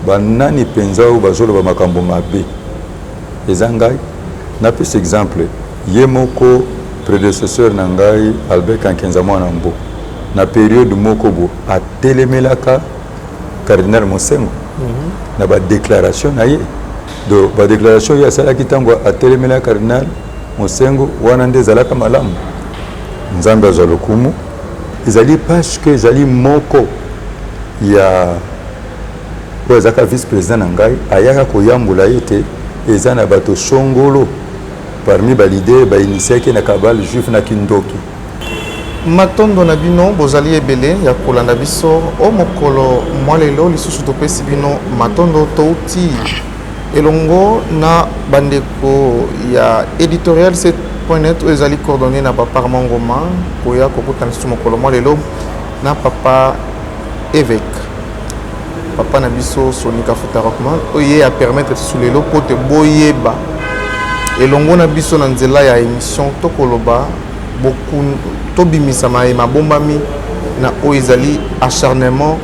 Banani penza ou bazolo ba makambo mabe ezangai na plus exemple yemoko prédécesseur nangai Albert Kankenza mwana mbo na période moko bo atelemelaka cardinal Mosengo na ba déclaration na ye do ba déclaration ya sala kitango atelemelaka cardinal Mosengo wana nde zalaka malamu nzambe azalokumu ezali parce que ezali moko ya Zaka vice-président Nangai, ayaka koyambula yete, ezana bato songolo parmi balide ba initié na kabal juif na kindoki. Matondo na bino bozali ebele ya kolanda biso o mokolo mwalelo lisusu topesi bino matondo touti elongo na bandeko ya editorial 7.net ezali coordonné na papa Mangoma koya kokutana lisusu mokolo mwalelo na papa évêque. Papa na biso Sonika Futarakman oye a permettre sous les lots pote boyeba elongo na biso na nzela ya émission tokoloba beaucoup tobimisa ma bombami na oizali acharnement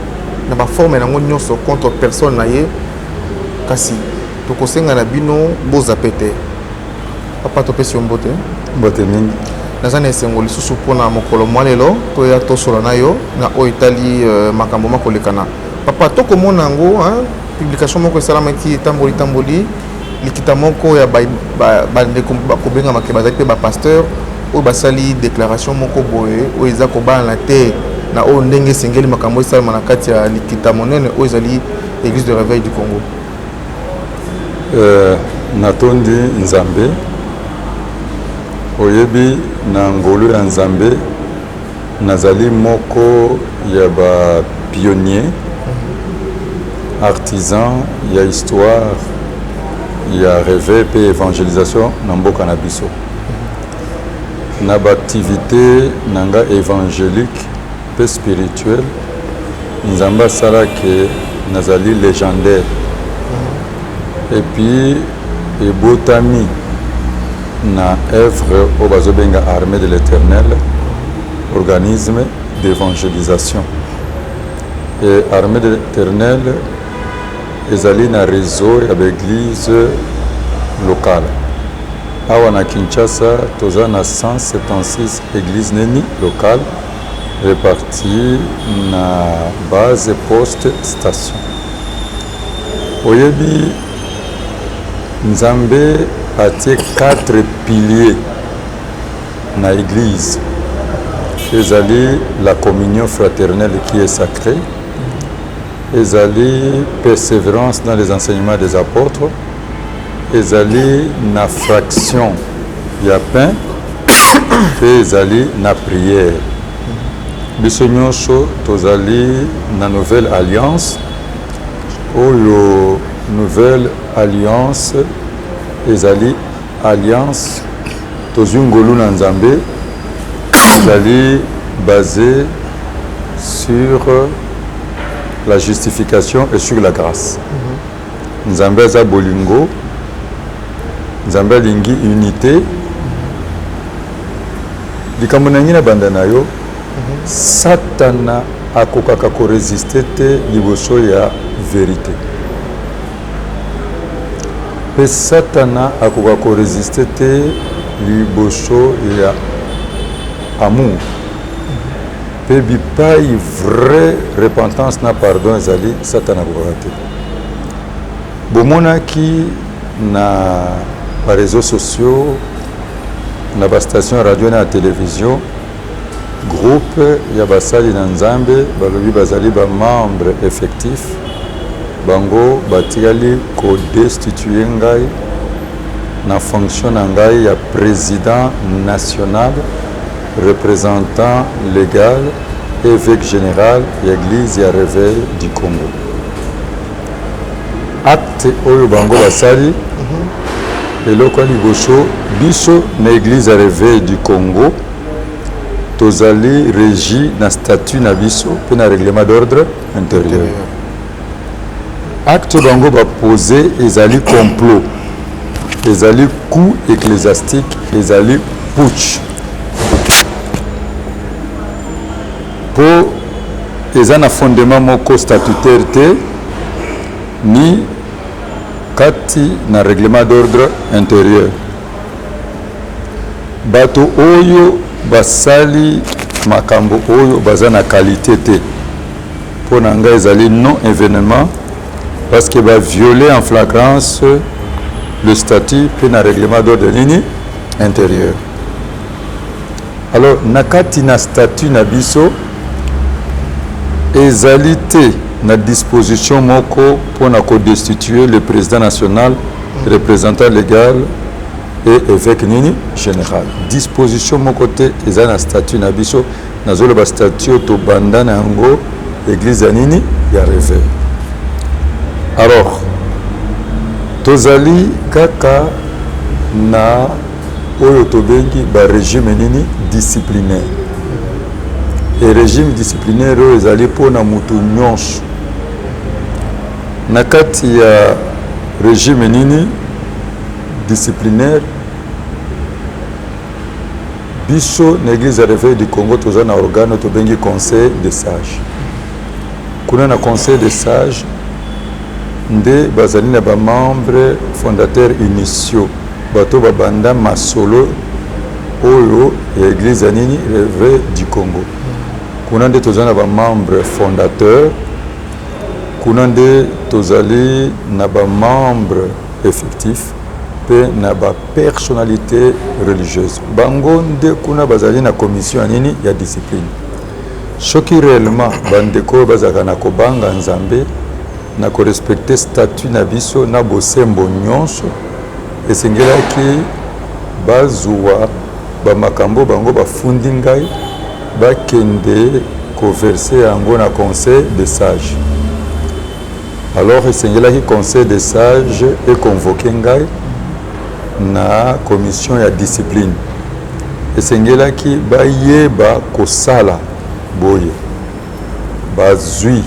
na ba forme na nyonso contre personne na ye kasi tokosenga na bino bozapete papa topesi mbote mbote mingi nazana esengoli susu pona mokolo mwalelo to ya tosola na yo na oitali makambo makolekana papa to komona ngo publication moko esalamaki tamboli likita moko ya bandeko bakobenga makeba pe ba pasteur o basali déclaration moko boye o eza kobana te na o ndenge sengeli makambo esalama na kati ya likita monene o ezali église de réveil du Congo. Natondi nzambe oyebi na ngolu ya nzambe nazali moko ya ba pionnier artisan, il y a histoire, il y a réveil et évangélisation dans mboka na biso. Na ba activité nanga évangélique peu spirituelle, nzamba sala que nazali légendaire. Et puis ebotami na œuvre au bazobenga armée de l'Éternel, organisme d'évangélisation. Et armée de l'Éternel ezali na réseau ya l'église locale. Awa na Kinshasa, toza na 176 églises neni locales réparties na base poste station. Oyebi Nzambe atie 4 piliers na église. Ezali la communion fraternelle qui est sacrée. Ezali persévérance dans les enseignements des apôtres. Ezali na fraction ya pain. Ezali na prière. Biso nyonso tozali na nouvelle alliance. Oyo nouvelle alliance ezali alliance tozungolu na Nzambe ezali basé sur la justification et sur la grâce. Nzambe za bolingo, Nzambe lingi unité. Likambo na ngina banda na yo, Satana akokaka ko résister te liboso ya vérité. Pe Satana akokaka ko résister te liboso ya amour. Pe bipai vraie repentance na pardon ezali Satana akokaka te. Bomona ki na ba réseaux sociaux, na ba station radio na télévision, groupe ya basali na Nzambe balobi bazali ba membre effectif bango batikali ko destituer ngai na fonction na ngai ya président national représentant légal et évêque général ya église ya réveil du Congo. Acte oyo bango basali eloko ya liboso biso na église ya réveil du Congo tozali régi na statut na biso pe na règlement d'ordre intérieur. Acte bango bapose ezali complot, ezali coup ecclésiastique, ezali putsch po eza na fondement moko statutaire te ni kati na règlement d'ordre intérieur. Bato oyo basali makambo oyo baza na qualité te po na ngai ezali non événement parce que va violer en flagrance le statut pe na règlement d'ordre nini intérieur. Alors nakati na statut na biso ezali te na disposition moko pour na destituer le président national, représentant légal et évêque nini général. Disposition moko te ezali na statut na biso nazolo ba statut to banda na yango église nini ya réveil. Alors tozali kaka na oyo tobengi ba régime nini disciplinaire. Et régime disciplinaire oyo ezali mpona mutu nyonso. Na kati ya régime nini disciplinaire biso na église ya réveil du Congo toza na organe tobengi conseil des sages. Kuna na conseil des sages nde bazali na ba membre fondateurs initiaux bato babanda masolo oyo ya église ya nini réveil du Congo. Kuna nde tozali na ba membre fondateur, kuna nde tozali na ba membre effectif pe na ba personnalité religieuse. Bango nde kuna bazali na commission ya nini ya discipline. Soki réellement bandeko bazaka na kobanga nzambe na ko respecter statut na biso na bosembo nyonso esengelaki bazwa ba makambo bango bafundi ngai bakende converser yango na conseil des sages. Alors esengelaki conseil des sages et convoqué ngai na commission ya discipline. Esengelaki bayeba kosala boye bazwi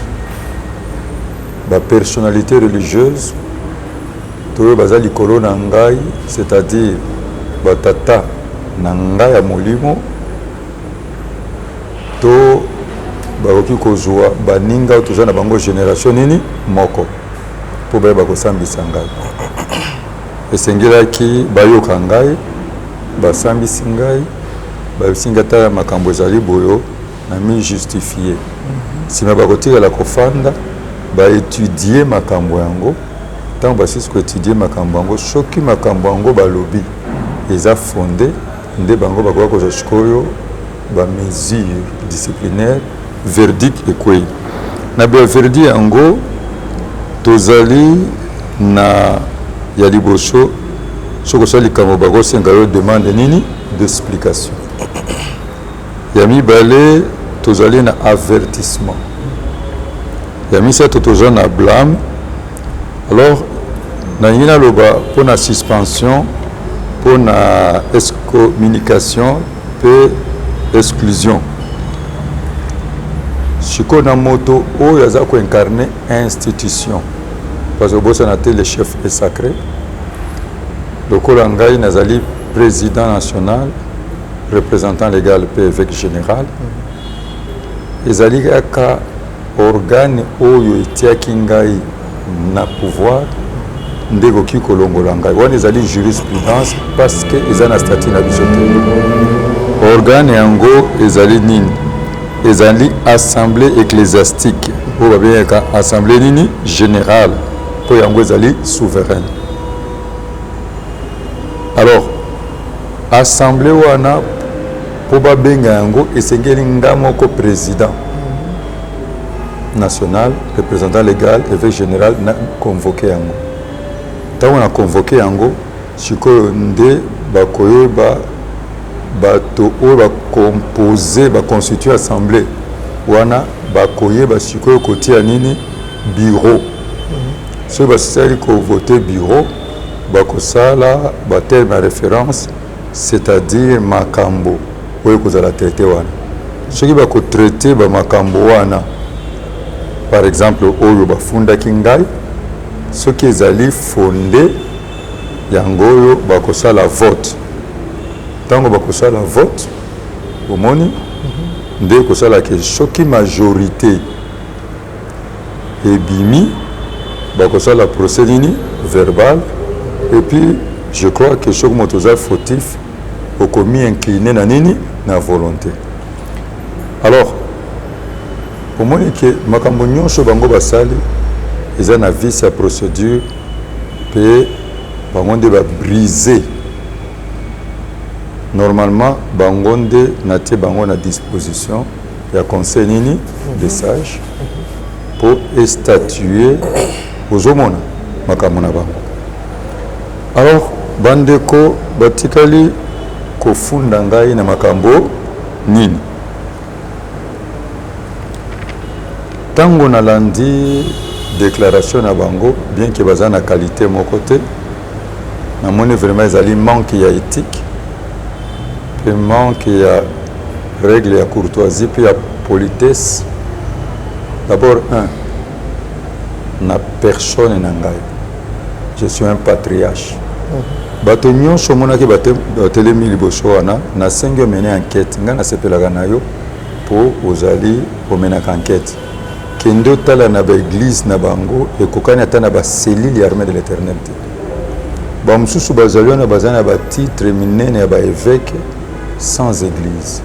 ba personnalité religieuse to baza likolo na ngai, c'est-à-dire batata na ngai ya molimo to bakoki kozwa baninga toza na bango génération nini moko po bayeba kosambisa ngai. Esengelaki bayoka ngai basambisi ngai bayosinga ta makambo ezali boyo na mi justifier. Sima bakotikala kofanda baétudier makambo yango ntango basisi koétudier makambo yango soki makambo yango balobi eza fondé nde bango bakoka kozwa sikoyo bamesure disciplinaire verdict ekwei. Na verdict yango tozali na ya liboso soki osala likambo bakosenga yo demande nini d'explication. Ya mibale tozali na avertissement. Ya misato tozali na blâme. Alors nalingi naloba mpo na suspension, mpo na excommunication mpe exclusion. Sikoyo na moto oyo aza koincarne institution parce que bosana te le chef est sacré. Lokola ngai nazali président national, représentant légal mpe évêque général. Ezali kaka organe oyo etiaki ngai na pouvoir nde koki kolongola ngai wana ezali jurisprudence parce que eza na statut na biso te. Organe yango ezali nini? Ezali assemblée ecclésiastique oyo babengaka assemblée nini générale po yango ezali souveraine. Alors assemblée wana po babenga yango esengeli nga moko président national, représentant légal, évêque général, na convoqué yango. Tant on a convoqué yango, sikoyo nde bakoyeba bato oyo bakompoze baconstitue assemblée wana bakoyeba sikoyo kotia nini bureau. Soki basali kovote bureau bakosala baterme ya référence, c'est-à-dire makambo oyo kozala traité wana. Soki bakotraité bamakambo wana, par exemple oyo bafundaki ngai, soki ezali fondé yango oyo bakosala vote. Tango bakosala vote omoni nde kosala ke soki majorité ebimi bakosala procès nini verbal, et puis je crois que soki moto oza fautif okomi incliné na nini na volonté. Alors omoni ke makambo nyonso bango basali eza na vice ya procédure mpe bango nde babrise. Normalement bango nde natie bango na disposition ya conseil nini des sages pour statuer ozomona makambo na bango. Alors bandeko batikali kofunda ngai na makambo nini. Tango nalandi déclaration na bango, bien que baza na qualité mon côté, namoni vraiment ezali manque ya éthique, puis manque ya règle ya courtoisie, puis ya politesse. D'abord na personne na ngai, je suis un patriarche. Bato nyonso monaki batelemi liboso wana nasengi omene enquête, nga nasepelaka na yo po ozali omenaka enquête. Kende otala na baeglise na bango ekokani ata na baselile ya armée de l'éternel te. Bamosusu bazali wana baza na batitre minene ya baévêque sans église.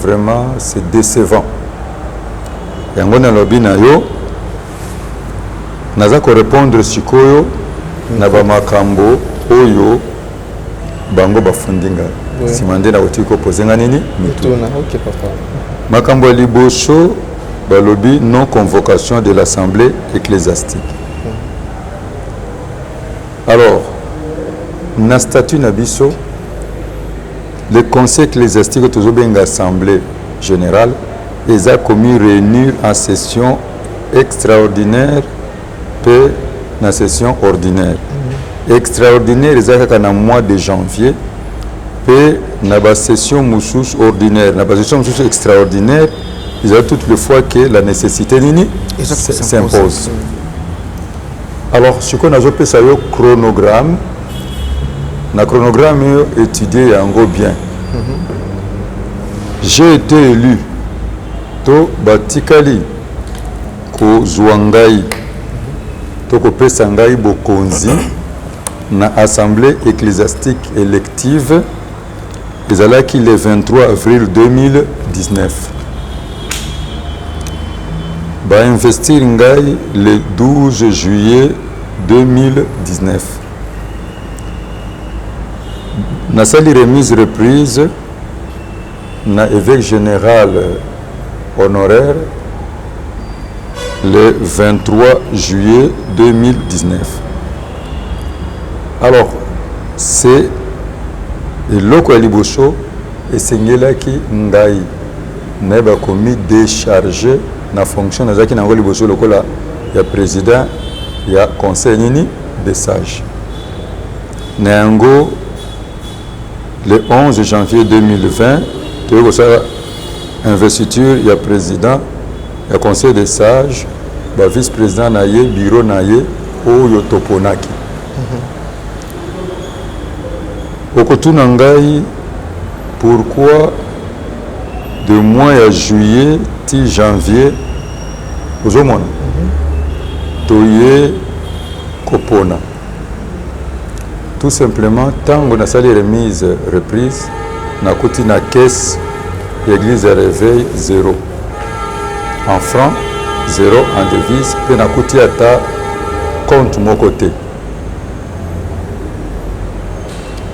Vraiment c'est décevant. Yango nalobi na yo naza korépondre sikoyo na bamakambo oyo bango bafundinga. Simande na otiko posenga nini mituna. OK papa. Makambo ya liboso balobi non convocation de l'assemblée ecclésiastique. Alors na statut na biso le conseil ecclésiastique tozobenga assemblée générale eza commis réunir en session extraordinaire pe na session ordinaire. Extraordinaire eza kaka na mois de janvier pe na ba session mosusu ordinaire, na ba session mosusu extraordinaire. Il y a toutes les fois que la nécessité nini s'impose. Alors, ce qu'on a appelé ça le chronogramme, le chronogramme est étudié en gros bien. J'ai été élu to batikali ko zwangai to ko pesangai bokonzi na assemblée ecclésiastique élective ezalaki le 23 avril 2019. Ba investir ngai le 12 juillet 2019. Nasali remise reprise na évêque général honoraire le 23 juillet 2019. Alors, c'est eloko ya liboso esengelaki ngai nayeba komi déchargé na fonction nazaki nango liboso lokola ya président ya conseil nini des sages. Na yango le 11 janvier 2020 toyo kosala investiture ya président ya conseil des sages ba vice-président na ye bureau na ye oyo toponaki. Okotuna ngai pourquoi de mois ya juillet ti janvier ozomona toye kopona. Tout simplement tango nasali remise reprise nakoti na caisse l'église de réveil 0 en francs 0 en devise pe nakoti ata compte mon côté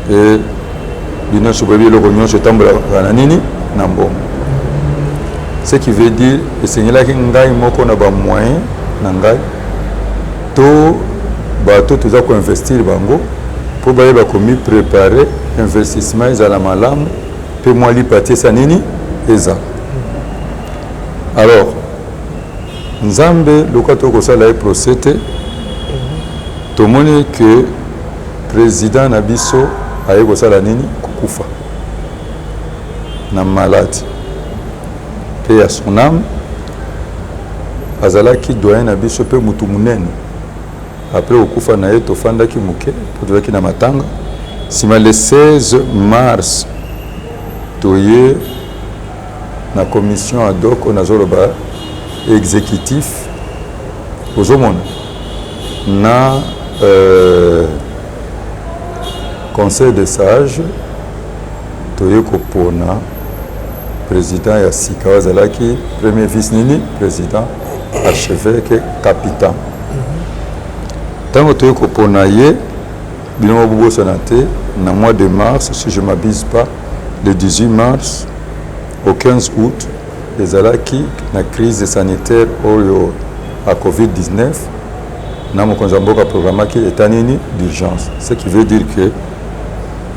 et bino sobebi loko nyonso tambola na nini na mbongo. Ce qui veut dire que c'est là que ngai moko na ba moyen na ngai to bato tuza ko investir bango pour ba komi préparer investissement ezala malamu pe moi li patie sa nini eza. Alors nzambe lokato ko sala procédé tomoni que président na biso aye ko sala nini kukufa na malade pe à son âme azalaki doyen na biso pe mutu munene après okufa na ye tofandaki muke tozalaki na matanga sima le 16 mars toye na commission ad hoc nazoloba exécutif ozomona na conseil de sages toye kopona président ya sika azalaki premier vice nini président archevêque capitaine tango toye kopona ye bilongo bobosana te na mois de mars si je m'abuse pas le 18 mars au 15 août ezalaki na crise sanitaire oyo à COVID-19 na mokonzi ya mboka programmaki état nini d'urgence, ce qui veut dire que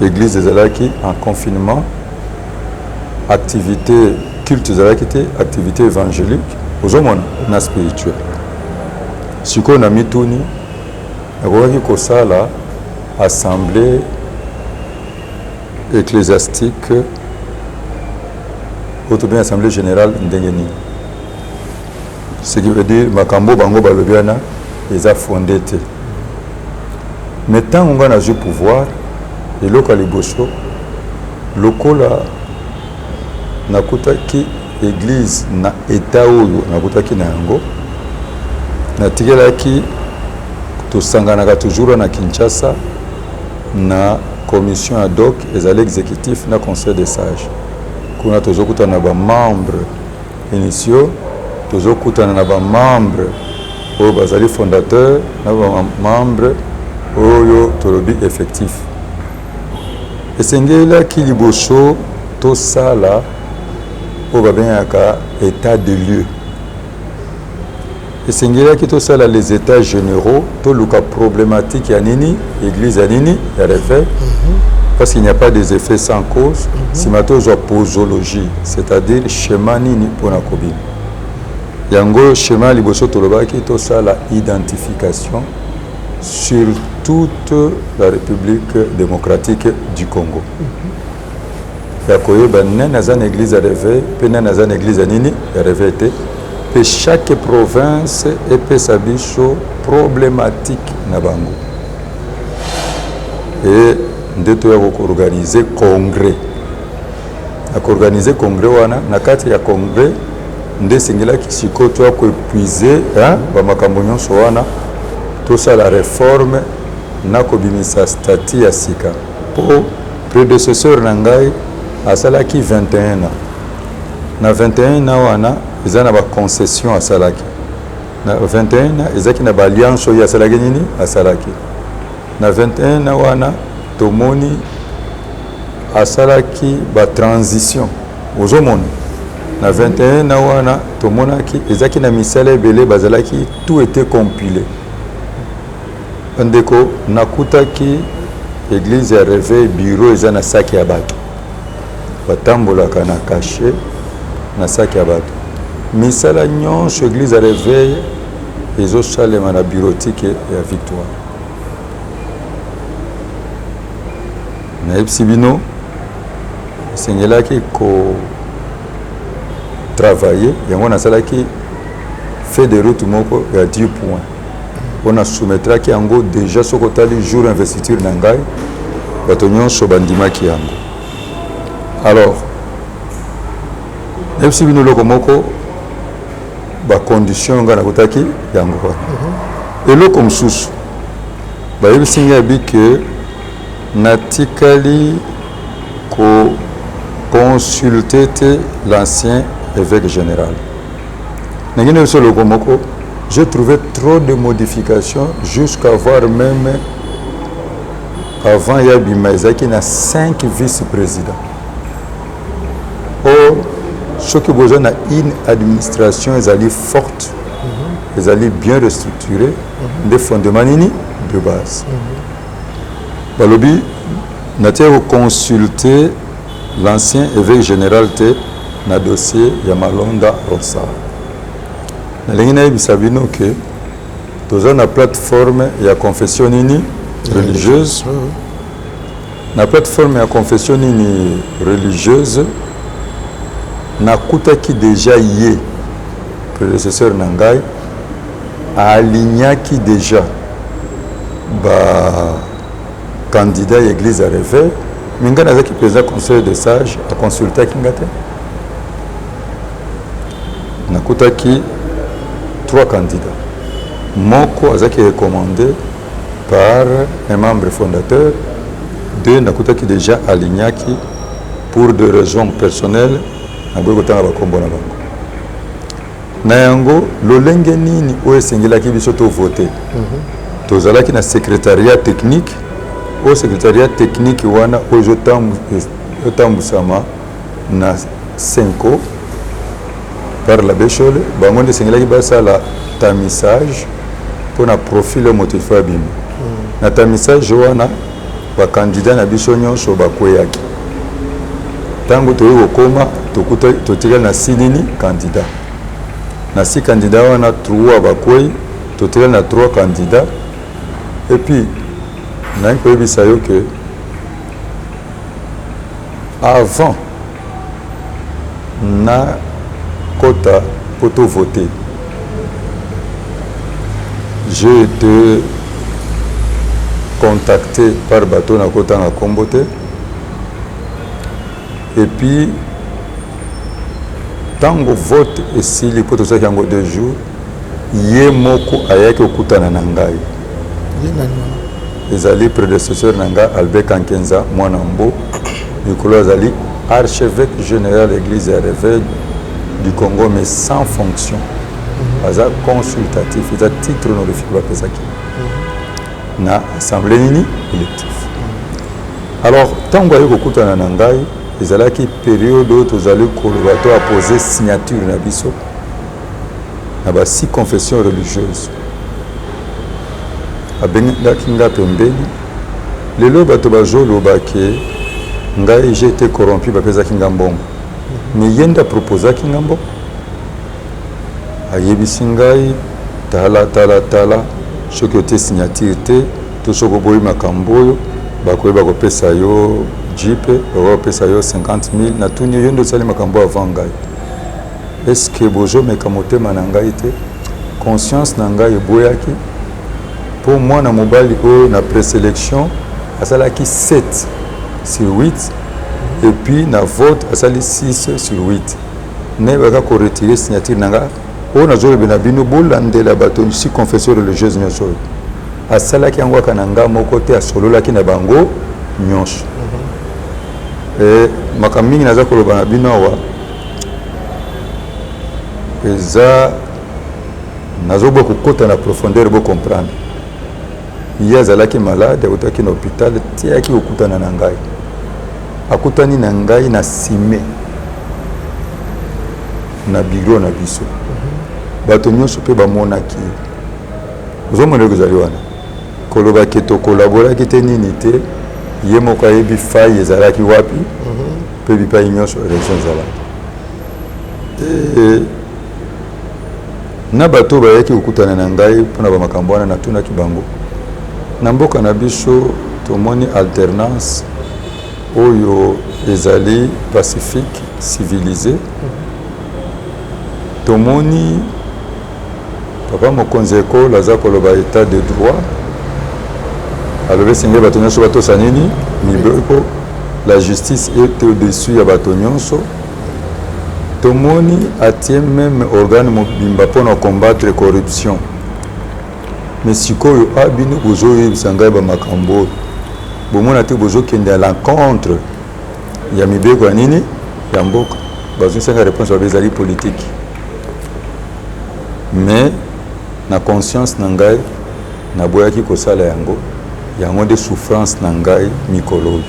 l'église ezalaki en confinement, activité culte ezalaki te, activité évangélique ozomona na spirituel. Sikoyo na mituni nakokaki kosala assemblée ecclésiastique ou bien assemblée générale ndenge nini, ce qui veut dire makambo bango balobi wana eza fondé te. Mais ntango nga nazwi pouvoir eloko ya liboso lokola nakutaki église na état oyo nakutaki na yango natikelaki tosanganaka toujours na Kinshasa na commission ad hoc ezali exécutif na conseil des sages kuna tozokutana na bamembre initiaux tozokutana na bamembre oyo bazali fondateur na bamembre oyo tolobi effectif esengelaki liboso tosala oyo babengaka état de lieu esengelaki tosala les états généraux toluka problématique ya nini église ya nini ya réveil parce qu'il n'y a pas des effets sans cause sima tozwa posologie c'est-à-dire schéma nini mpona kobima yango schéma liboso tolobaki tosala identification sur toute la République démocratique du Congo. Ya koyeba nene aza na église ya réveil pe nene aza na église ya nini ya réveil te pe chaque province epesa biso problématique na bango et nde toya koorganize congrès akoorganize congrès wana na kati ya congrès nde esengelaki sikoyo toya koépuise bamakambo nyonso wana tosala réforme na kobimisa statut ya sika po prédécesseur na ngai asalaki 21 ans na 21 ans wana eza na baconcession asalaki na 21 ans ezaki na baalliance oyo asalaki nini asalaki na 21 ans wana tomoni asalaki batransition ozomona na 21 ans wana tomonaki ezaki na misala ebele bazalaki tout était compilé ndeko nakutaki église ya réveil bureau eza na saki ya bato batambolaka na cachet na saki ya bato misala nyonso église ya réveil ezosalema na bureautique ya victoire nayebisi bino esengelaki kotravaille yango nasalaki fait de route moko ya 10 points on a soumettraki yango déjà soko otali jour investiture na ngai bato nyonso bandimaki yango. Alors nayebisi bino eloko moko bacondition ngai nakutaki yango wana eloko mosusu bayebisi ngai yabi ke natikali koconsulte te l'ancien évêque général nangi nayebisi eloko moko. J'ai trouvé trop de modifications jusqu'à voir même avant Yabima Ezaki na 5 vice-présidents. Or, ce qui besoin na une administration ezali forte, ezali bien restructurée, des fondements nini de base. Balobi natie consulter l'ancien évêque général te na dossier ya Malonda Rosa. Nalingi nayebisa bino ke toza na plateforme ya confession nini religieuse. Na plateforme ya confession nini religieuse nakutaki déjà ye prédécesseur na ngai alignaki déjà ba candidat à église à réveil minga nazaki président conseil de sage a consultaki nga te nakutaki 3 candidats moko azaki recommandé par un membre fondateur, 2 nakutaki déjà alignaki pour des raisons personnelles naboyi kotanga bakombo na bango na yango lolenge nini oyo esengelaki biso tovote tozalaki na secrétariat technique au secrétariat technique wana oyo ezotambusama na 5 par la Béchole bango nde esengelaki basala tamisage mpona profil motif ya bino na tamisage wana bakandidat na biso nyonso bakweyaki ntango toyi kokoma totikali na 6 nini candidat na 6 candidat wana 3 bakwei totikali na 3 candidat et puis nayi koyebisa yo ke avant na kota po tovote j'ai été contacté par bateau na kota na kombo te et puis tango vote esili po tozalaki yango 2 jours ye moko ayaki okutana na ngai ezali prédécesseur na ngai Albert Kankenza mwana mbo mikolo azali archevêque général église ya réveil du Congo mais sans fonction aza consultatif eza titre honorifique bapesaki na assemblée nini électif. Alors tango ayi kokutana na ngai ezalaki période oyo tozali koloba to apose signature na biso na ba 6 confessions religieuses abengaki nga pembeni lelo bato bazoloba ke ngai j'ai été corrompu bapesaki nga mbongo mais ye nde aproposaki nga mbongo ayebisi ngai tala soki ote signature te to soki oboyi makambo oyo bakoyeba kopesa yo jipe bakopesa yo 50 000 natuni yo nde osali makambo avant ngai eske bozomeka motema na ngai te conscience na ngai eboyaki mpo mwana mobali oyo na présélection asalaki 7 sur 8 et puis na vote asali 6 sur 8 nayebaka koretire signature na ngai oyo nazolobela bino bolandela bato si confession religieuse nyonso oyo asalaki yango kaka na nga moko te asololaki na bango nyonso makambo mingi naza koloba na bino awa eza nazoboya kokota na profondeur bocomprendre ye azalaki malade akutaki na hôpital tiaki kokutana na ngai akutani na ngai na sime na biro na biso bato nyonso mpe bamonaki ozomona ekozali wana koloba ke tokolaboraki te nini te ye moko ayebi fai ezalaki wapi mpe bipai nyonso élection ezalaki na bato bayaki kokutana na ngai mpona bamakambo wana natunaki bango na mboka na biso tomoni alternance oyo ezali pacifique civilisé tomoni papa mokonzi ekolo aza koloba état de droit alobi esengeli bato nyonso batosa nini mibeko la justice est au-dessus ya bato nyonso tomoni atie même organe mobimba mpona combattre corruption mais sikoyo abino bozoyebisa ngai bamakambo oyo bomona te bozokende à l'encontre ya mibeko ya nini ya mboka bazosenga réponse babe ezali politique mais na conscience na ngai naboyaki kosala yango nde souffrance na ngai mikolo oyo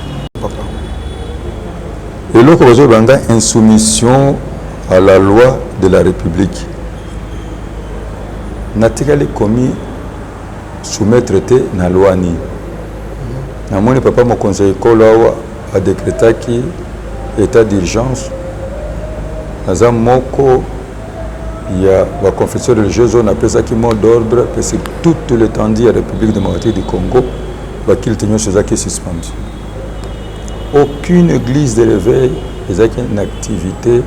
eloko bazoloba ngai insoumission à la loi de la République. Natikali commis soumettre na loi ni. Namoni papa mon conseil école a décrété qui état d'urgence. Naza moko il y a la confession religieuse on appelle ça qui mot d'ordre que c'est toute l'étendue de la République démocratique du Congo qu'il tenait chez qui est suspendu. Aucune église de réveil n'est une activité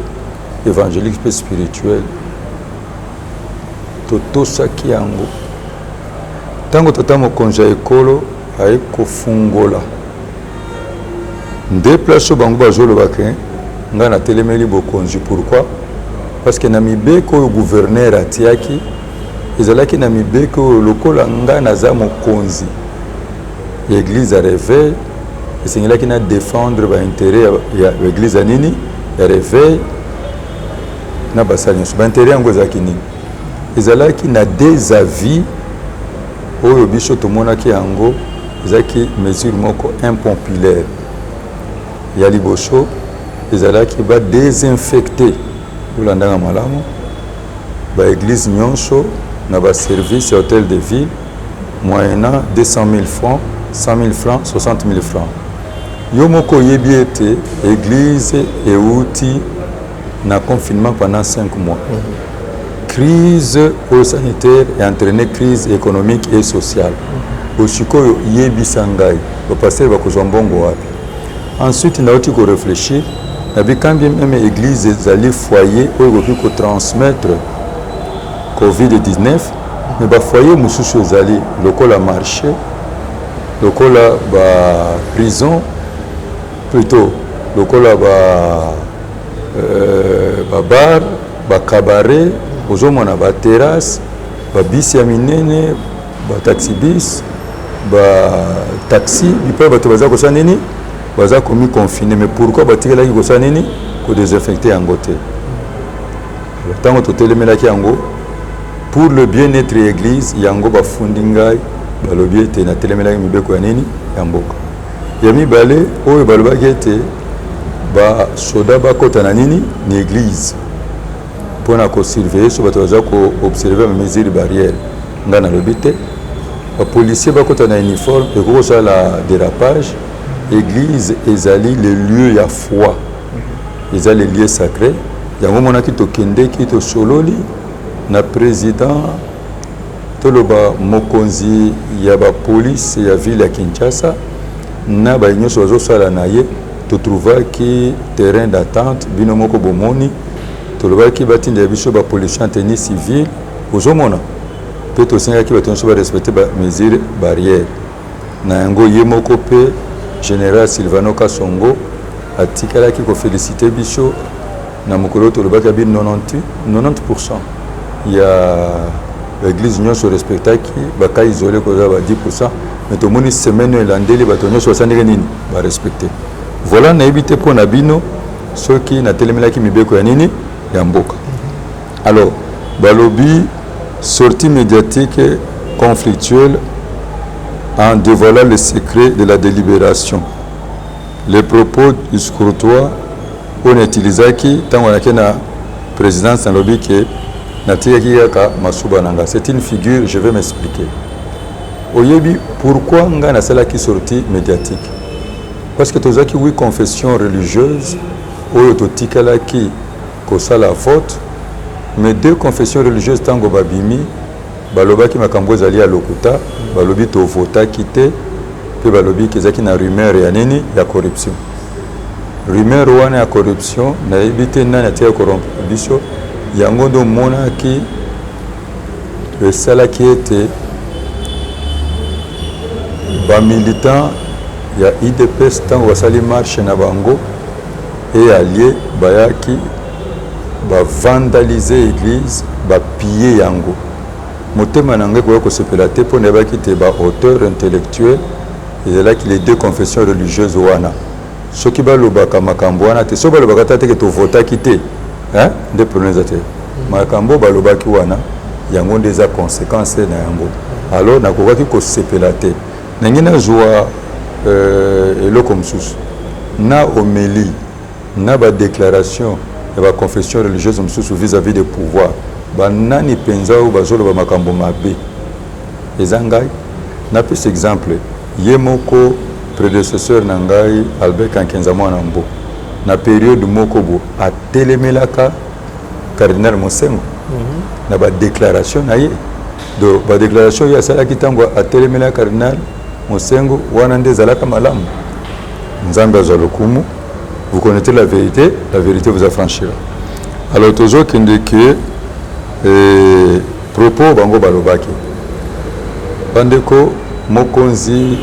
évangélique et spirituelle. Toto saki yango. Tango tata mokonja ekolo aiko fungola. Nde place bango bazolo bake nga na telemeli bokonzi. Pourquoi? Parce que na mibeko o gouverneur atiaki ezalaki na mibeko lokola nga naza mokonzi. L'église a réveil et c'est là qui na défendre ba intérêt ya l'église nini ya réveil na basali ba intérêt yango ezaki nini. Ezalaki na des avis oyo biso tomonaki yango ezaki mesure moko impopulaire ya liboso ezalaki ba désinfecter olandanga malamu ba église nyonso na ba service hôtel de ville moyennant 200 000 francs 100 000 francs 60 000 francs yo moko yebi ete église euti na confinement pendant 5 mois. Crise sanitaire et entraîné crise économique et sociale. Oshiko yebi sangai, le pasteur va kozambongo wapi. Ensuite, on a aussi réfléchir, mais quand même l'église est foyer où il faut transmettre Covid-19, mais le foyer mususu ezali lokola marché, lokola ba prison, plutôt lokola ba bar, ba cabaret. Ozomona ba terrasse, ba bus ya minene, ba taxi bis, ba taxi, bipa bato baza kosa nini, baza komi confiné. Mais pourquoi batikela ki kosa nini ko désinfecter yango te. Tango totelemelaki yango pour le bien-être de l'église yango bafundi ngai balobi ete na telemelaki mibeko ya nini ya mboka. Ya mibale oyo balobaki ete ba soda bakota na nini ni église. Pour surveiller, sur observer les mesures barrières. Dans l'habité, les policiers sont en uniforme et ils ont la dérapage. L'église est le lieu de foi. Ils ont les lieux sacrés. Il y a un moment qui est solo, le président, le Mokonzi, il y a la police, il y a la ville de Kinshasa. Il y a une chose qui trouver qui terrain d'attente, binomoko bomoni. Tolobaki batinda ya biso ba policier en tenue civile ozomona pe tosengaki bato nyonso ba respecter ba mesures barrières na yango ye moko pe général Silvano Kasongo atikalaki ko féliciter biso na mokolo tolobaki bi 90% ya l'église nyonso respectaki baka isolé ko za ba 10% mais to moni semaine elandeli bato nyonso basandika nini ba respecter voilà na ebité pour na bino soki na telemelaki mibeko ya nini. Alors, balobi sortie médiatique conflictuelle en dévoilant le secret de la délibération. Les propos du courtois on utilisait qui tant on a qu'un président sans lobby qui c'est une figure, je vais m'expliquer. Oyebi, pourquoi on a celle qui sortie médiatique? Parce que tous qui oui confession religieuse ou totikala qui ça la faute, mais deux confessions religieuses tango babimi, baloba ki makambo zali à lokuta, balobi to vota quitté, puis balobi ki zaki na rumeur ya nini ya corruption. Rumeur wana ya corruption na ebité na tia corruption, yango do mona ki le sala qui était ba militant ya IDPS tango wasali marche na bango et allié bayaki ba vandaliser l'église, ba piller yango. Motema nangé ko sepelate pour ne pas quitter ba auteur intellectuel et là qu'il les deux confessions religieuses wana. Ce qui ba lobaka makambo wana te so ba lobaka tate ke to vota quitter, hein, de prononcé. Makambo ba lobaki wana yango des conséquences na yango. Alors na ko ko sepelate. Nangina joie eloko msusu. Na homélie, na ba déclaration ya ba confession religieuse mosusu vis-à-vis des pouvoirs banani penza oyo bazoloba makambo mabe eza ngai napesa exemple ye moko prédécesseur na ngai Albert Kankenza mwana mbo na période moko bo atelemelaka cardinal Mosengo na ba déclaration na ye do ba déclaration ya asalaki ntango atelemelaka cardinal Mosengo wana nde ezalaka malamu. Nzambe azwa lokumu, vous connaissez la vérité vous affranchira. Alors toujours kindeke propos bango balobaki bandeko mokonzi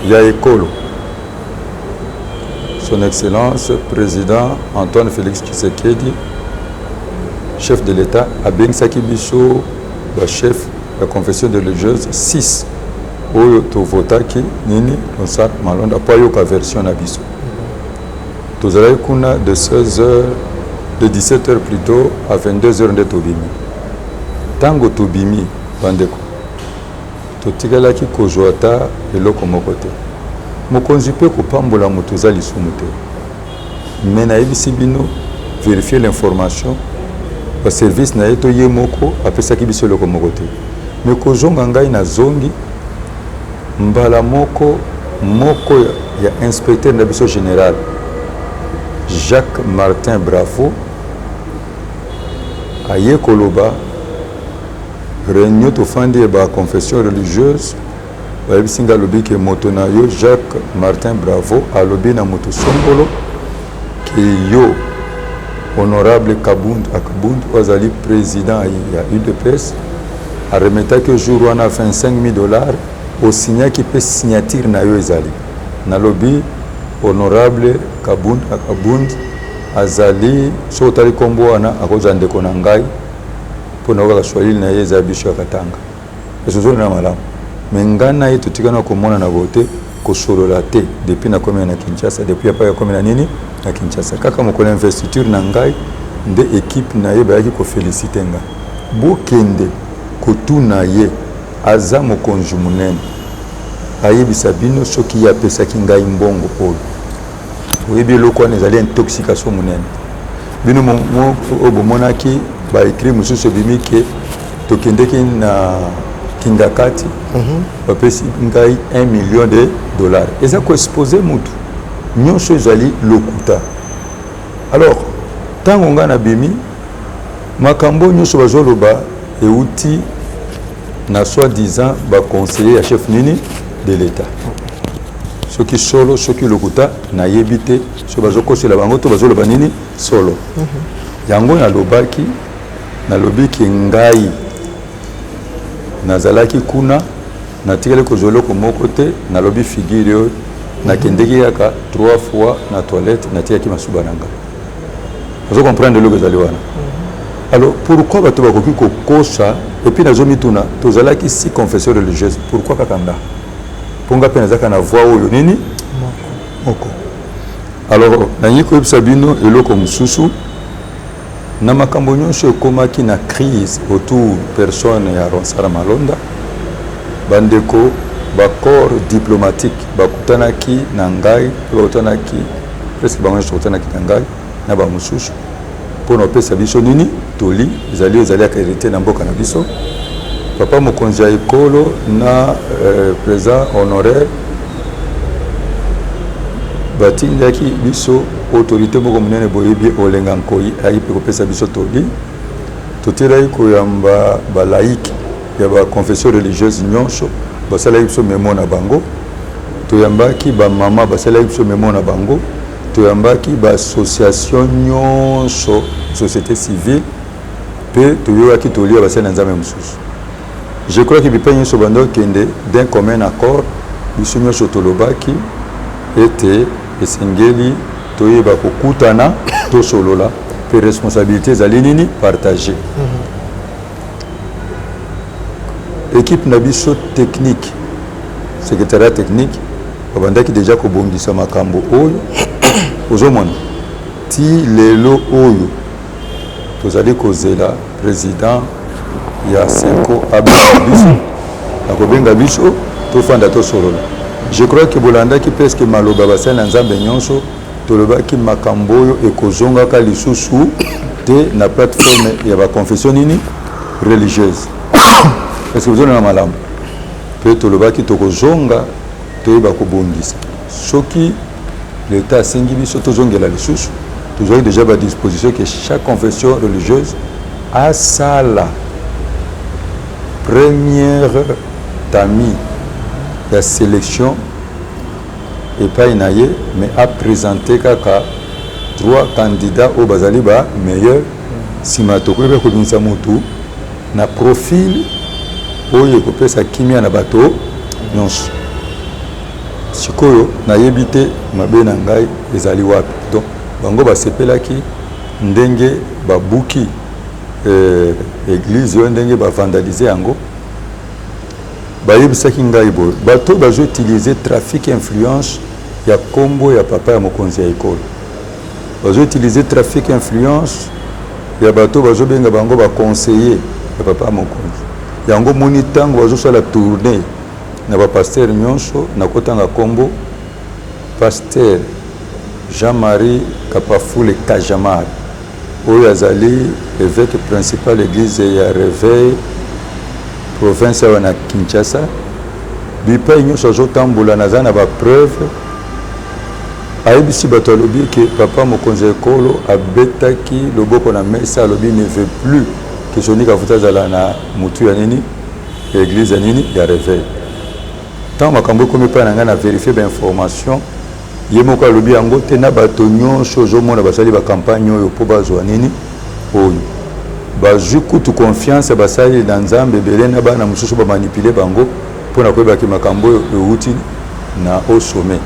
ya ekolo son excellence président Antoine Félix Tshisekedi chef de l'État abengisaki biso ba chef la confession religieuse 6 oyo tovotaki nini Consart Malonda po ayoka version na biso tozalaki kuna de 16h de 17h plutôt à 22h nde tobimi ntango tobimi bandeko totikalaki kozwa ata eloko moko te mokonzi mpe kopambola moto eza lisumu te me nayebisi bino vérifier l'information baservice na ye to ye moko apesaki biso eloko moko te me kozonga ngai na zongi mbala moko ya inspecteur na biso général Jacques Martin Bravo aye koloba réunion tofandi ba confession religieuse bayebisi nga alobi ke moto na yo Jacques Martin Bravo alobi na moto songolo ke yo honorable Kabundu azali président ya UDPS aremetaki jour wana $25,000 osignaki pe signature na yo ezali nalobi honorable Kabundu azali so otali kombo wana akozwa ndeko na ngai mpona okaka swahili na ye eza biso ya katanga esozoli na malamu me ngai na ye totikana komona na bote kosolola te depuis nakomi na Kinshasa depuis apa yakomi na nini na Kinshasa kaka mokolo investiture na ngai nde équipe na ye bayaki kofélicite ngai bokende kotuna ye aza mokonzi munene ayebisa bino soki ye apesaki ngai mbongo oyo oyebi eloko wana ezali intoxication munene bino oyo bomonaki baécrit mosusu ebimi ke tokendeki na Kingakati bapesi ngai $1 million eza koexpose mutu nyonso ezali lokuta. Alors ntango ngai nabimi makambo nyonso bazoloba euti na soi-disant baconseiller ya chef nini de l'État soki solo soki lokuta nayebi te so bazokosela bango to bazoloba nini solo yango nalobiki ngai nazalaki kuna natikali kozwa eloko moko te nalobi figure oyo nakendeki kaka 3 fois na toilette natikaki masuba na ngai ozo comprendre eloko ezali wana. Alors pourquoi bato bakoki kokosa et puis nazomituna tozalaki 6 confessions religieuses pourquoi kaka nga ponga pe nazaka na voix oyo nini moko. Alors nanyi koyebisa bino eloko mosusu na makambo nyonso ekomaki na crise autour personne ya Consart Malonda bandeko corps diplomatique bakutanaki na ngai bakutanaki presque bango nyonso bakutanaki na ngai na bamosusu mpona opesa biso nini toli ezali akarité na mboka na biso papa mokonzi ya ekolo na président honoraire batindaki biso autorité moko munene boyebi olenga nkoyi ayi pe kopesa biso toli totelaki koyamba balaïque ya baconfession religieuse nyonso basalaki biso memo na bango toyambaki bamama basalaki biso memo na bango toyambaki baassociation nyonso société civile mpe toyokaki tolia basali na nzambe mosusu. Je crois que bipai nyonso bando kende d'un commun accord biso nyonso tolobaki ete esengeli toyeba kokutana tosolola mpe responsabilité ezali nini partagée. Équipe na biso technique secrétariat technique babandaki déjà kobongisa makambo oyo ozomona ti lelo oyo tozali kozela président ya Senko abenga biso akobenga biso tofanda tosolola. Je crois que bolandaki presque maloba basali na nzambe nyonso tolobaki makambo oyo ekozongaka lisusu te na plateforme ya baconfession nini religieuse. Est-ce que vous avez un malamu? Pe tolobaki tokozonga toyeba kobongisa soki l'État asengi biso tozongela lisusu tozwaki déjà badisposition que chaque confession religieuse a sala première tamis la sélection epai na ye mais a présenté kaka 3 candidats au bazali ba meilleur nsima tokoki mpe kobimisa motu na profil oyo ekopesa kimia na bato nyonso. Sikoyo nayebi te mabe na ngai ezali wapi, donc bango basepelaki ndenge babuki église oyo ndenge bavandalize yango. Bayebisaki ngai boye bato bazoutilize trafic influence ya kombo ya papa ya mokonzi ya ekolo, bazoutilize trafic influence ya bato bazobenga bango baconseiller ya papa ya mokonzi yango. Moni ntango bazosala tournée na bapaster nyonso nakotanga kombo pasteur Jean-Marie Kapafule Kajamar oyo azali évêque principal église ya Réveil province ya na Kinshasa. Bipai nyonso azotambola naza na bapreuve ayebisi bato alobi ke papa mokonzi ya ekolo abetaki loboko na mesa alobi ne veut plus que sonika futa azala na mutu ya nini église ya nini ya Réveil. Tant makambo komi pa na nga na vérifier ba information ye moko alobi yango te na bato nyonso ozomona basali ba campagne oyo po bazwa nini oyo bazwi kutu confiance basali na Nzambe ebele na bana mosusu bamanipule bango mpona koyebaki makambo oyo euti na au sommet.